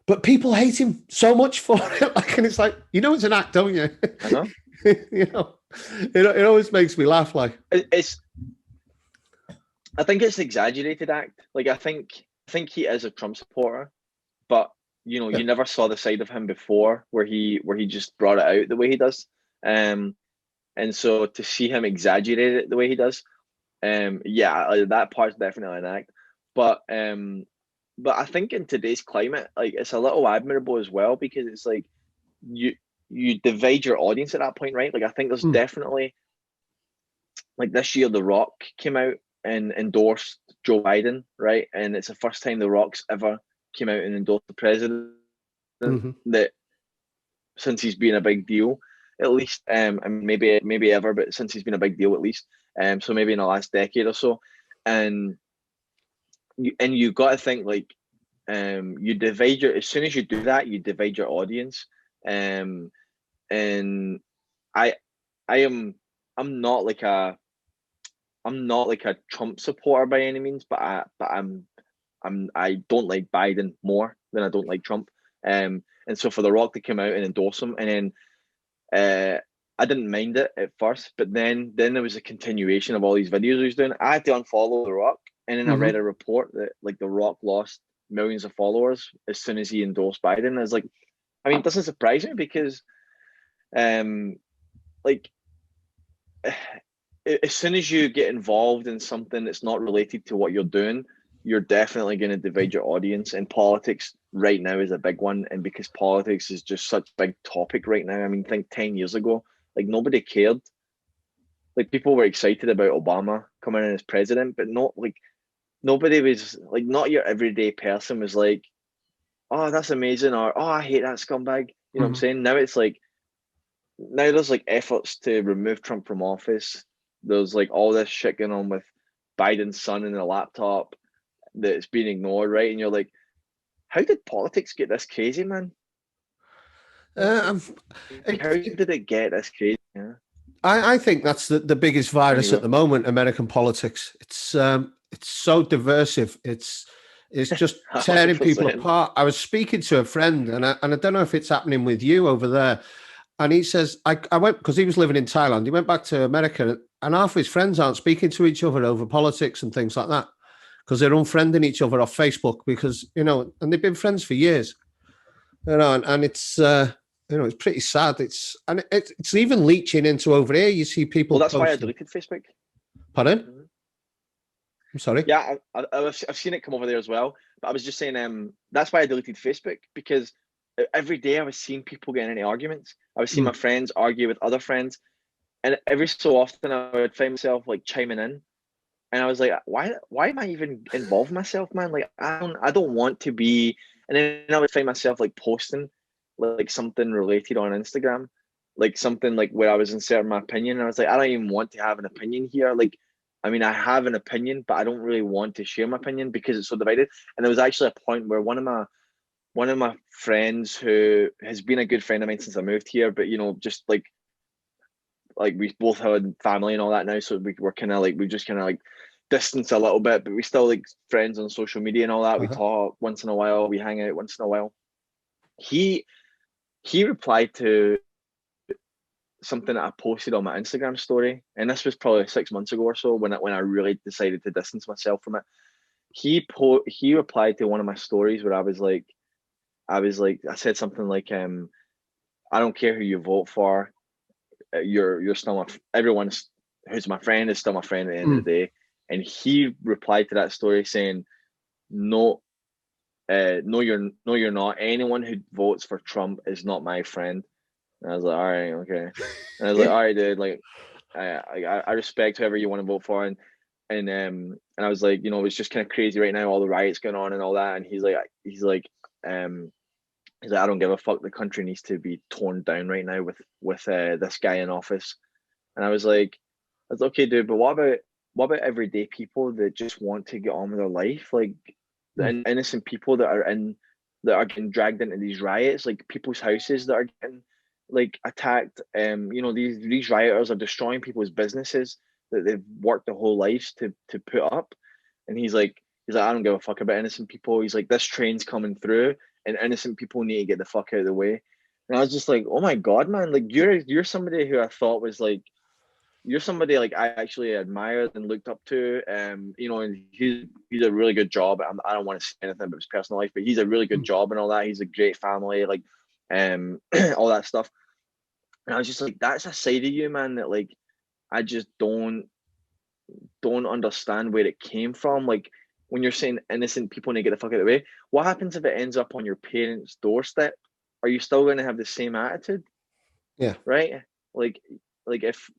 but people hate him so much for it. Like, and it's like, it's an act, don't you? I know. It always makes me laugh. Like I think it's an exaggerated act. Like I think he is a Trump supporter, but you never saw the side of him before where he just brought it out the way he does. And so to see him exaggerate it the way he does, that part's definitely an act. But I think in today's climate, like it's a little admirable as well, because it's like you divide your audience at that point, right? Like I think there's definitely, like this year The Rock came out and endorsed Joe Biden, right? And it's the first time The Rock's ever came out and endorsed the president that since he's been a big deal, at least, and maybe ever, but since he's been a big deal at least, so maybe in the last decade or so, and you got to think like, you divide as soon as you do that, you divide your audience, and I I'm not like a Trump supporter by any means, but I don't like Biden more than I don't like Trump. And so for The Rock to come out and endorse him, and then I didn't mind it at first, but then there was a continuation of all these videos he was doing. I had to unfollow The Rock, and then I read a report that like The Rock lost millions of followers as soon as he endorsed Biden. I was like, I mean, it doesn't surprise me because, like, as soon as you get involved in something that's not related to what you're doing, you're definitely going to divide your audience. And politics right now is a big one. And because politics is just such a big topic right now, I mean, think 10 years ago, like nobody cared. Like people were excited about Obama coming in as president, but not like nobody was like, not your everyday person was like, oh, that's amazing, or oh, I hate that scumbag. You know what I'm saying? Now it's like, now there's like efforts to remove Trump from office. There's like all this shit going on with Biden's son in a laptop that's being ignored, right? And you're like, how did politics get this crazy, man? How did it get this crazy? Yeah. I think that's the biggest virus at the moment, American politics. It's so divisive. It's just tearing 100%. people apart. I was speaking to a friend, and I don't know if it's happening with you over there. And he says, I went, because he was living in Thailand. He went back to America, and half his friends aren't speaking to each other over politics and things like that, because they're unfriending each other off Facebook because, and they've been friends for years, and it's, it's pretty sad. It's even leaching into over here. You see people. Well, that's why I deleted Facebook. Pardon? I'm sorry. Yeah, I've seen it come over there as well. But I was just saying, that's why I deleted Facebook, because every day I was seeing people getting into arguments. I was seeing my friends argue with other friends, and every so often I would find myself like chiming in, and I was like, why am I even involved myself, man? Like I don't want to be. And then I would find myself like posting like something related on Instagram, like something like where I was inserting my opinion. And I was like, I don't even want to have an opinion here. Like, I mean, I have an opinion, but I don't really want to share my opinion because it's so divided. And there was actually a point where one of my friends, who has been a good friend of mine since I moved here, but just like we both had family and all that now, so we were kind of like, we just kind of like distance a little bit, but we still like friends on social media and all that. We talk once in a while, we hang out once in a while. He replied to something that I posted on my Instagram story, and this was probably 6 months ago or so, when I really decided to distance myself from it. He replied to one of my stories where I said something like, I don't care who you vote for, you're still everyone who's my friend is still my friend at the end of the day. And he replied to that story saying, no, no, you're not. Anyone who votes for Trump is not my friend. And I was like, all right, okay. And I was like, all right, dude, like, I respect whoever you want to vote for. And I was like, it's just kind of crazy right now, all the riots going on and all that. And he's like, I don't give a fuck. The country needs to be torn down right now with this guy in office. And I was like, okay, dude, but what about everyday people that just want to get on with their life, like the innocent people that are getting dragged into these riots, like people's houses that are getting like attacked. These rioters are destroying people's businesses that they've worked their whole lives to put up. And he's like, I don't give a fuck about innocent people. He's like, this train's coming through, and innocent people need to get the fuck out of the way. And I was just like, oh my god, man! Like you're somebody who I thought was like, you're somebody like I actually admired and looked up to. And he's a really good job. I don't want to say anything about his personal life, but he's a really good job and all that. He's a great family, like all that stuff. And I was just like, that's a side of you, man, that like I just don't understand where it came from. Like when you're saying innocent people need to get the fuck out of the way, what happens if it ends up on your parents' doorstep? Are you still going to have the same attitude? Yeah. Right? Like if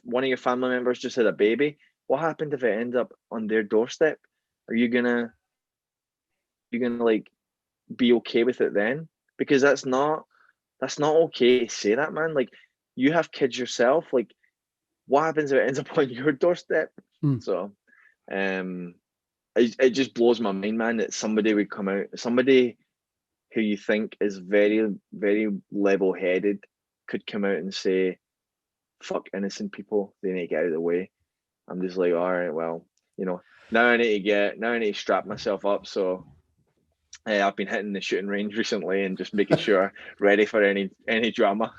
one of your family members just had a baby, what happened if it ends up on their doorstep? Are you gonna like be okay with it then? Because that's not okay to say that, man. Like you have kids yourself. Like what happens if it ends up on your doorstep? So it just blows my mind, man, that somebody would come out, somebody who you think is very, very level-headed, could come out and say, fuck innocent people, they need to get out of the way. I'm just like, all right, well, now I need to strap myself up. So I've been hitting the shooting range recently and just making sure ready for any drama.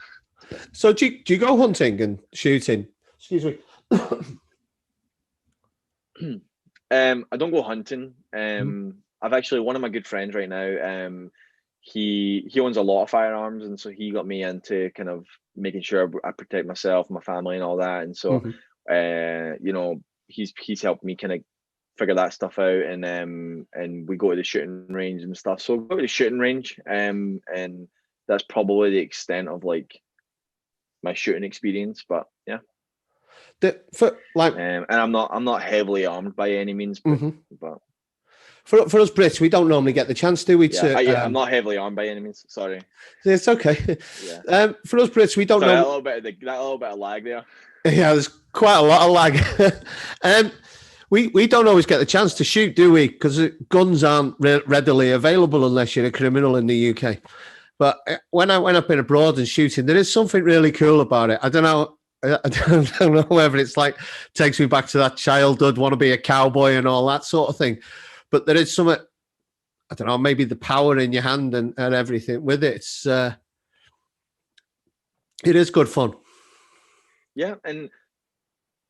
So do you go hunting and shooting? Excuse me. I don't go hunting. I've actually, one of my good friends right now, he owns a lot of firearms, and so he got me into kind of making sure I protect myself, my family, and all that. And so, he's helped me kind of figure that stuff out, and we go to the shooting range and stuff. So we go to the shooting range, and that's probably the extent of like my shooting experience. But yeah. And I'm not heavily armed by any means, but for us Brits, we don't normally get the chance, do we? I'm not heavily armed by any means. Sorry, it's okay. Yeah. For us Brits, we don't know that little bit of lag there. Yeah, there's quite a lot of lag. We don't always get the chance to shoot, do we? Because guns aren't readily available unless you're a criminal in the UK. But when I've been abroad and shooting, there is something really cool about it. I don't know whether it's like takes me back to that childhood, want to be a cowboy and all that sort of thing. But there is something, I don't know, maybe the power in your hand and everything with it. It is good fun. Yeah, and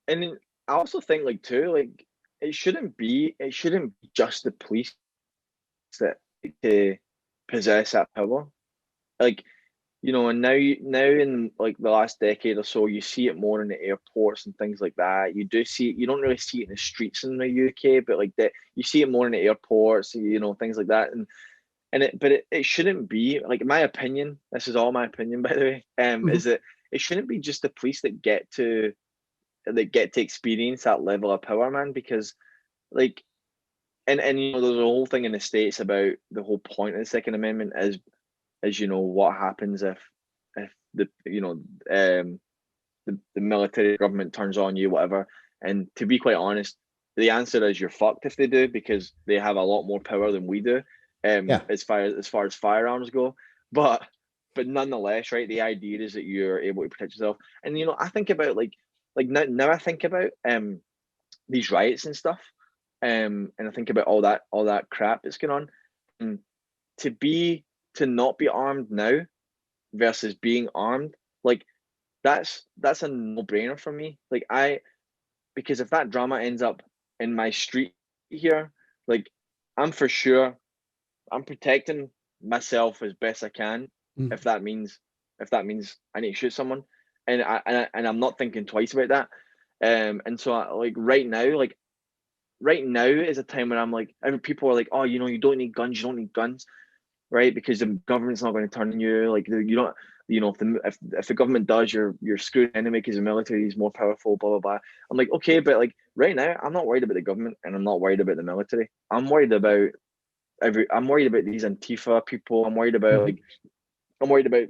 I also think like too, like it shouldn't be just the police that possess that power. Like, and now in like the last decade or so, you see it more in the airports and things like that. You do see it. You don't really see it in the streets in the UK, but like that, you see it more in the airports, things like that. But it shouldn't be, like, in my opinion, this is all my opinion, by the way, is that it shouldn't be just the police that get to experience that level of power, man, because like, and there's a whole thing in the States about the whole point of the Second Amendment is what happens if the military government turns on you, whatever. And to be quite honest, the answer is you're fucked if they do, because they have a lot more power than we do, as far as firearms go. But nonetheless, right, the idea is that you're able to protect yourself. And I think about like now I think about these riots and stuff, and I think about all that crap that's going on, and to not be armed now versus being armed, like that's a no-brainer for me. Like because if that drama ends up in my street here, like I'm protecting myself as best I can. If that means I need to shoot someone, and I'm not thinking twice about that. And so right now is a time when I'm like, people are like, oh, you don't need guns, right? Because the government's not going to turn on you. Like, you don't, if the government does, you're screwed anyway, because the military is more powerful, blah blah blah. I'm like, okay, but like right now, I'm not worried about the government, and I'm not worried about the military. I'm worried about these Antifa people. I'm worried about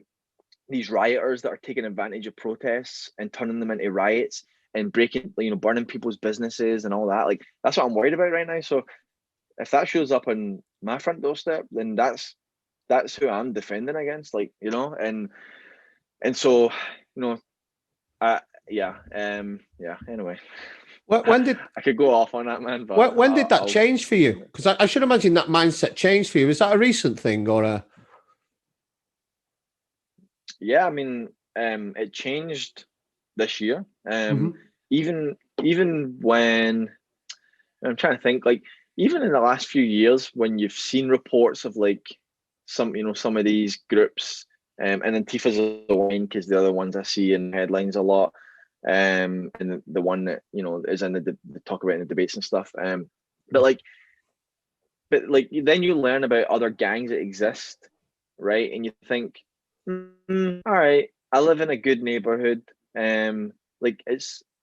these rioters that are taking advantage of protests and turning them into riots and burning people's businesses and all that. Like, that's what I'm worried about right now. So if that shows up on my front doorstep, then that's who I'm defending against, like, and so, anyway. When did I could go off on that, man? But when did that change for you? Because I should imagine that mindset changed for you. Is that a recent thing or a? Yeah, I mean, it changed this year. Even when I'm trying to think, like, even in the last few years, when you've seen reports of like some of these groups, and Antifa's the one, because the other ones I see in headlines a lot, and the one that is in the talk about in the debates and stuff. But then you learn about other gangs that exist, right? And you think, all right, I live in a good neighborhood. Like,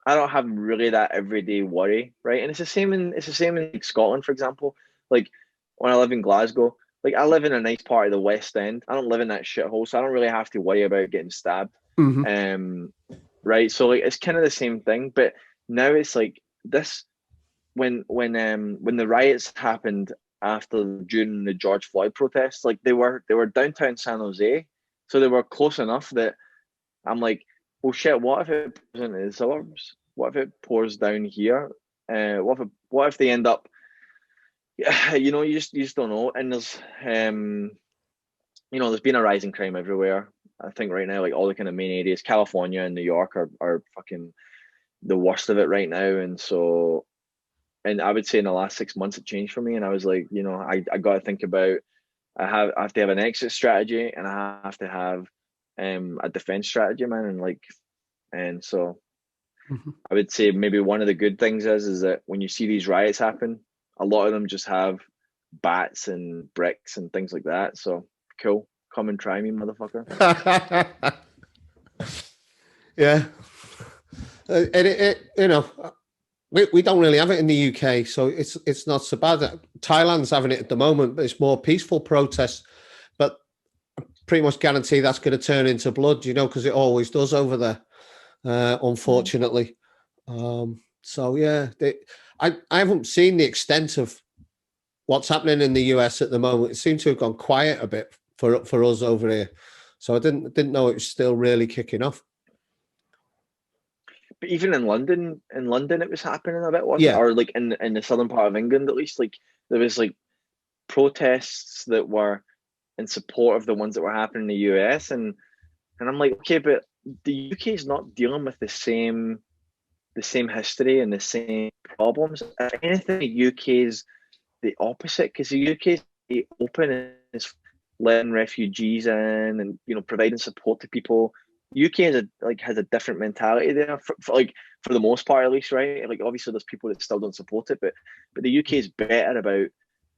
I don't have really that everyday worry, right? And it's the same in like Scotland, for example. Like, when I live in Glasgow, like, I live in a nice part of the West End. I don't live in that shithole, so I don't really have to worry about getting stabbed. Right? So like, it's kind of the same thing, but now it's like this. When the riots happened during the George Floyd protests, like, they were downtown San Jose, so they were close enough that I'm like, well, shit. What if it pours into the suburbs? What if it pours down here? What if they end up? Yeah, you just don't know. And there's been a rise in crime everywhere. I think right now, like all the kind of main areas, California and New York are fucking the worst of it right now. And I would say in the last 6 months it changed for me. And I was like, I got to think about, I have to have an exit strategy, and I have to have a defense strategy, man. And so I would say maybe one of the good things is that when you see these riots happen, a lot of them just have bats and bricks and things like that. So cool. Come and try me, motherfucker. Yeah. We don't really have it in the UK, so it's not so bad. Thailand's having it at the moment, but it's more peaceful protests. But I pretty much guarantee that's going to turn into blood, because it always does over there, unfortunately. So yeah, I haven't seen the extent of what's happening in the US at the moment. It seems to have gone quiet a bit for us over here. So I didn't know it was still really kicking off. But even in London, it was happening a bit, wasn't it? Or like in the southern part of England, at least, like there was like protests that were in support of the ones that were happening in the US, and I'm like, okay, but the UK is not dealing with the same history and the same problems. If anything, the UK is the opposite, because the UK is open and is letting refugees in, and providing support to people. UK has a different mentality there, for the most part, at least, right? Like obviously there's people that still don't support it, but the UK is better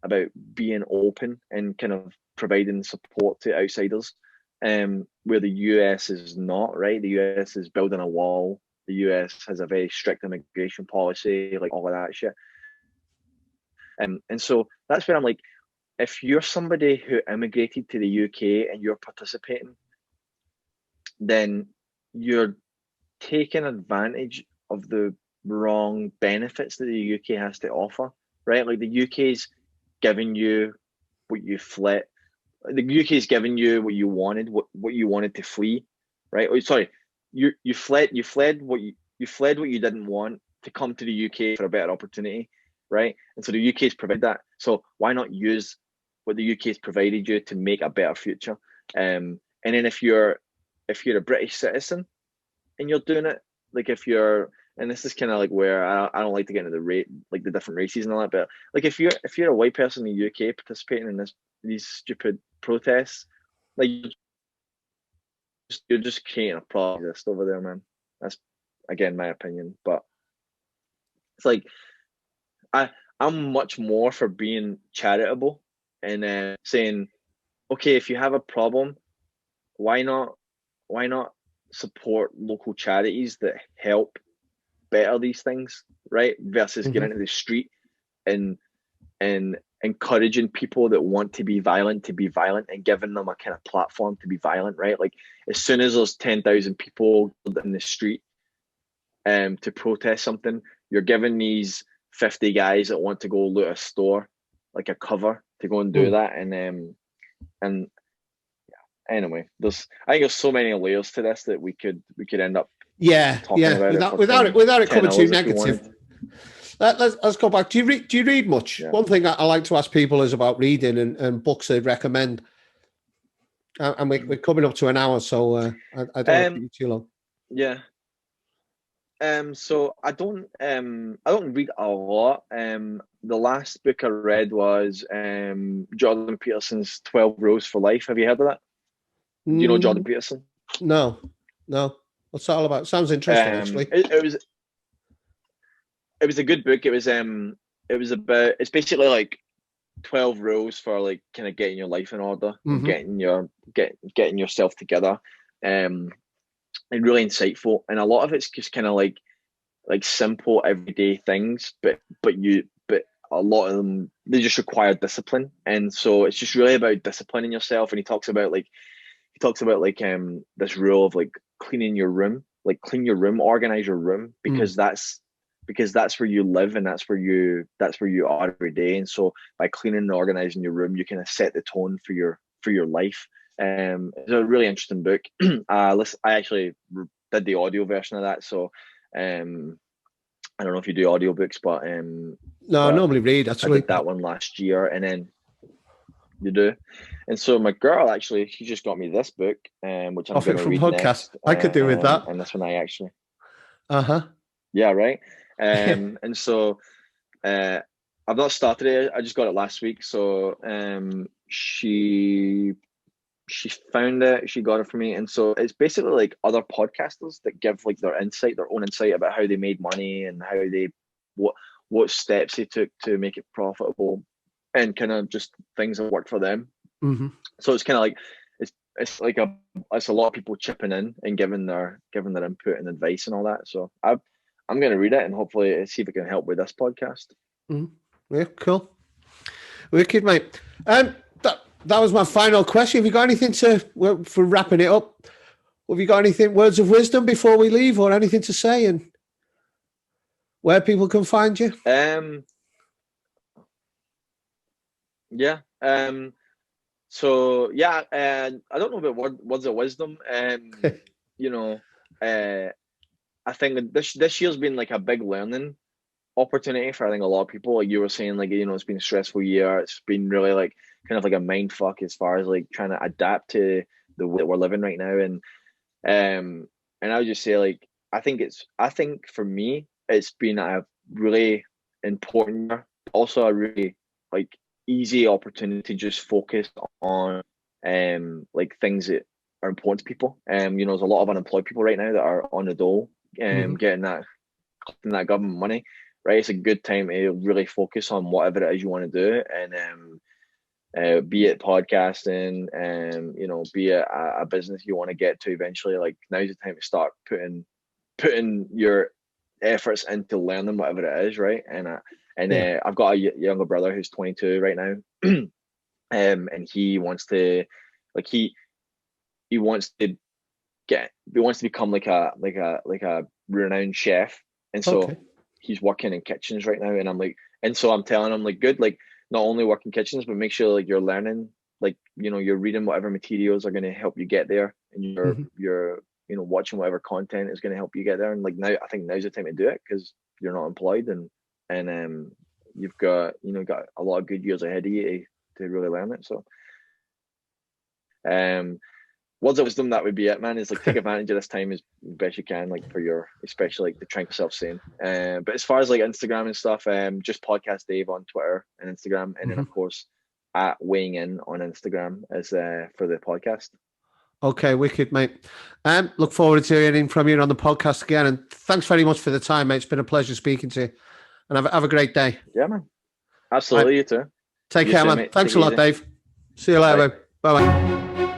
about being open and kind of providing support to outsiders, where the US is not, right? The US is building a wall. The US has a very strict immigration policy, like all of that shit. And so that's where I'm like, if you're somebody who immigrated to the UK and you're participating, then you're taking advantage of the wrong benefits that the UK has to offer, right? Like the UK's giving you what you fled. The UK's giving you what you wanted, what you wanted to flee, right? Oh, sorry, you fled what you didn't want to come to the UK for a better opportunity, right? And so the UK's provided that. So why not use what the UK's provided you to make a better future? And then if you're a British citizen and you're doing it, like and this is kind of like where I don't like to get into the different races and all that, but like if you're a white person in the UK participating in these stupid protests, like you're just creating a problem over there, man. That's again my opinion, but it's like I'm much more for being charitable and saying, okay, if you have a problem, why not support local charities that help better these things, right? Versus getting into the street and encouraging people that want to be violent and giving them a kind of platform to be violent, right? Like as soon as there's 10,000 people in the street to protest something, you're giving these 50 guys that want to go loot a store like a cover to go and do that. And anyway, I think there's so many layers to this that we could end up talking about without it coming too negative. Let's go back. Do you read much? Yeah. One thing I like to ask people is about reading and books they'd recommend. And we're coming up to an hour, so I don't want to keep you too long. Yeah. So I don't read a lot. The last book I read was Jordan Peterson's 12 Rules for Life. Have you heard of that? Do you know Jordan Peterson? No. What's that all about? Sounds interesting, actually. It was a good book. It's basically like 12 rules for like kind of getting your life in order, and getting yourself together, and really insightful. And a lot of it's just kind of like simple everyday things, but a lot of them, they just require discipline. And so it's just really about disciplining yourself. And he talks about this rule of like cleaning your room, organize your room, because that's where you live and that's where you are every day. And so by cleaning and organizing your room, you kind of set the tone for your life. It's a really interesting book. I actually did the audio version of that, so I don't know if you do audiobooks, but no, I normally read. Actually, I did that one last year, and then you do. And so my girl actually, she just got me this book, which I'm going to read podcast. next. I could do with that. And this one I actually. Uh-huh. Yeah, right. And so I've not started it. I just got it last week. So she found it, she got it for me. And so it's basically like other podcasters that give like their own insight about how they made money and how they what steps they took to make it profitable, and kind of just things that worked for them. Mm-hmm. So it's kind of like it's like it's a lot of people chipping in and giving their input and advice and all that. So I'm going to read it and hopefully see if it can help with this podcast. Mm-hmm. Yeah, cool. Wicked, mate. That was my final question. Have you got anything for wrapping it up? Have you got anything, words of wisdom before we leave, or anything to say, and where people can find you? Yeah. So yeah, I don't know about words of wisdom. You know, I think this year's been like a big learning opportunity for I think a lot of people. Like you were saying, like, you know, it's been a stressful year. It's been really like kind of like a mind fuck as far as like trying to adapt to the way that we're living right now. And I would just say, like, I think for me it's been a really important year, also a really like easy opportunity to just focus on like things that are important to people. You know, there's a lot of unemployed people right now that are on the dole, getting that government money. Right, it's a good time to really focus on whatever it is you want to do, and be it podcasting, you know, be it a business you want to get to eventually. Like, now's the time to start putting your efforts into learning whatever it is, right? And I've got a younger brother who's 22 right now, and he wants to, like, he wants to become like a renowned chef, and so he's working in kitchens right now. And I'm telling him, like, good, like, not only work in kitchens, but make sure like you're learning, like, you know, you're reading whatever materials are going to help you get there, and you're you know, watching whatever content is going to help you get there. And like, now I think now's the time to do it, because you're not employed, and you've got a lot of good years ahead of you to really learn it. So words of wisdom, that would be it, man. Is like, take advantage of this time as best you can, like, for your, especially like the trying yourself sane. But as far as like Instagram and stuff, just Podcast Dave on Twitter and Instagram, and then of course at Weighing In on Instagram as for the podcast. Okay, wicked, mate. Look forward to hearing from you on the podcast again, and thanks very much for the time, mate. It's been a pleasure speaking to you, and have a great day. Yeah, man. Absolutely, right. You too. Take care, man. Mate. Thanks a lot, Dave. See you later, mate. Bye-bye.